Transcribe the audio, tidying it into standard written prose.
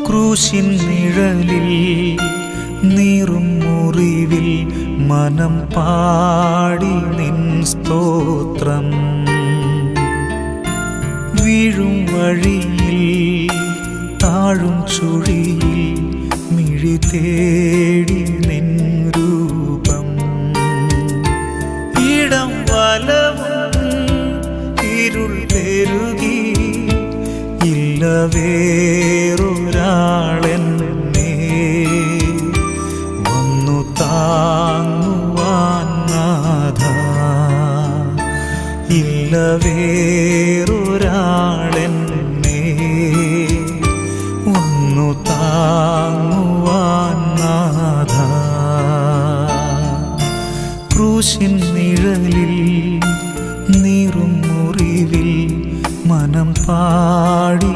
ക്രൂശിൻ നിഴലിൽ നീറും മുറിവിൽ മനം പാടി നിൻ സ്തോത്രം. വീഴും വഴിയിൽ താഴും ചുഴിയിൽ മിഴി തേടി നിൻ രൂപം. ഇടം വലവും ഇരുൾ പെരുകി ഇല്ല വേറൊരാളെന്നെ വന്നു താങ്ങുവാൻ നാഥ. ഇല്ല വേറൊരാളെന്നെ വന്നു താങ്ങുവാൻ നാഥ. ക്രൂശിൻ നിഴലിൽ നീറും മുറിവിൽ മനം പാടി